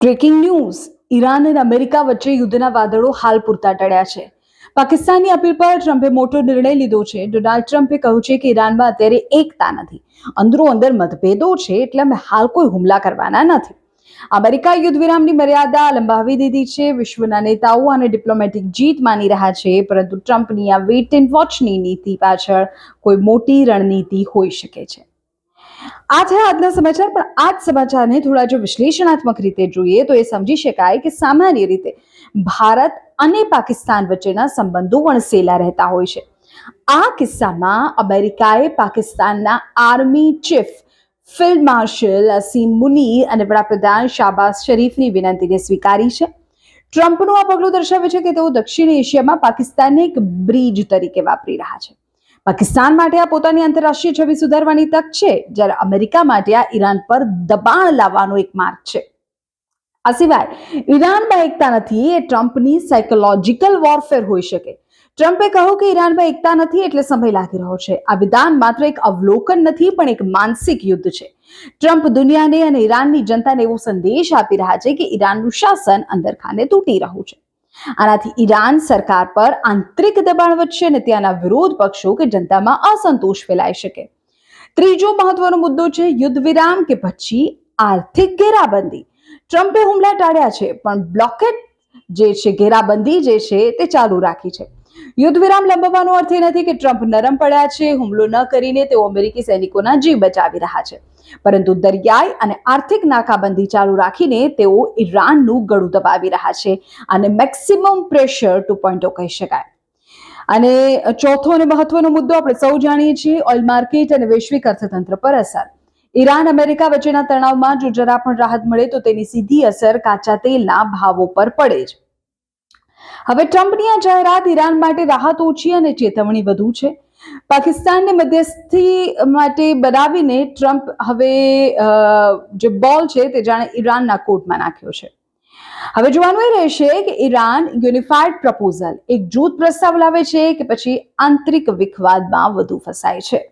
Breaking news Iran અને America વચ્ચે યુદ્ધના વાદળો હાલ પૂરતા ટળ્યા છે. પાકિસ્તાનની અપીલ પર ટ્રમ્પે મોટો નિર્ણય લીધો છે. ડોનાલ્ડ ટ્રમ્પે કહ્યું છે કે ઈરાનમાં અત્યારે એકતા નથી, અંદરો અંદર મતભેદો છે, એટલે અમે હાલ કોઈ હુમલા કરવાના નથી. અમેરિકા યુદ્ધ વિરામની મર્યાદા લંબાવી દીધી છે. વિશ્વના નેતાઓ આને ડિપ્લોમેટિક જીત માની રહ્યા છે, પરંતુ ટ્રમ્પની આ વેઇટ એન્ડ વોચની નીતિ પાછળ કોઈ મોટી રણનીતિ હોઈ શકે છે. આ છે આજના સમાચાર. પણ આ જ સમાચારને થોડા જો વિશ્લેષણાત્મક રીતે જોઈએ તો એ સમજી શકાય કે સામાન્ય રીતે ભારત અને પાકિસ્તાન વચ્ચેના સંબંધો વણસેલા રહેતા હોય છે. આ કિસ્સામાં અમેરિકાએ પાકિસ્તાનના આર્મી ચીફ ફિલ્ડ માર્શલ અસીમ મુનીર અને વડાપ્રધાન શાહબાઝ શરીફની વિનંતીને સ્વીકારી છે. ટ્રમ્પનું આ પગલું દર્શાવે છે કે તેઓ દક્ષિણ એશિયામાં પાકિસ્તાનને એક બ્રિજ તરીકે વાપરી રહ્યા છે. પાકિસ્તાન માટે આ પોતાની આંતરરાષ્ટ્રીય છબી સુધારવાની તક છે, જ્યારે અમેરિકા માટે આ ઈરાન પર દબાણ લાવવાનો એક માર્ગ છે. આ સિવાય ઈરાનમાં એકતા નથી એ ટ્રમ્પની સાયકોલોજીકલ વોરફેર હોઈ શકે. ટ્રમ્પે કહ્યું કે ઈરાનમાં એકતા નથી એટલે સમય લાગી રહ્યો છે. આ વિધાન માત્ર એક અવલોકન નથી પણ એક માનસિક યુદ્ધ છે. ટ્રમ્પ દુનિયાને અને ઈરાનની જનતાને એવો સંદેશ આપી રહ્યા છે કે ઈરાનનું શાસન અંદરખાને તૂટી રહ્યું છે. આનાથી ઈરાન સરકાર પર આંતરિક દબાણ વધશે અને ત્યાંના વિરોધ પક્ષો કે જનતામાં અસંતોષ ફેલાઈ શકે. ત્રીજો મહત્વનો મુદ્દો છે યુદ્ધ વિરામ કે પછી આર્થિક ઘેરાબંધી. ટ્રમ્પે હુમલા ટાળ્યા છે, પણ બ્લોકેડ જે છે, ઘેરાબંધી જે છે તે ચાલુ રાખી છે. યુદ્ધ વિરામ લંબાવવાનો અર્થ એ નથી કે ટ્રમ્પ નરમ પડ્યા છે. હુમલો ન કરીને તેઓ અમેરિકી સૈનિકોના જીવ બચાવી રહ્યા છે, પરંતુ દરિયાઈ અને આર્થિક નાકાબંધી ચાલુ રાખીને તેઓ ઈરાનનું ગળું દબાવી રહ્યા છે. અને મેક્સિમમ પ્રેશર 2.0 કહી શકાય. અને ચોથો અને મહત્વનો મુદ્દો આપણે સૌ જાણીએ છીએ, ઓઇલ માર્કેટ અને વૈશ્વિક અર્થતંત્ર પર અસર. ઈરાન અમેરિકા વચ્ચેના તણાવમાં જો જરા પણ રાહત મળે તો તેની સીધી અસર કાચા તેલના ભાવો પર પડે છે. હવે ટ્રમ્પની આ જાહેરાત ઈરાન માટે રાહત ઓછી અને ચેતવણી વધુ છે. પાકિસ્તાનને મધ્યસ્થી માટે બનાવીને ટ્રમ્પ હવે જે બોલ છે તે જાણે ઈરાનના કોર્ટમાં નાખ્યો છે. હવે જોવાનું એ રહેશે કે ઈરાન યુનિફાઈડ પ્રપોઝલ એક જૂથ પ્રસ્તાવ લાવે છે કે પછી આંતરિક વિખવાદમાં વધુ ફસાય છે.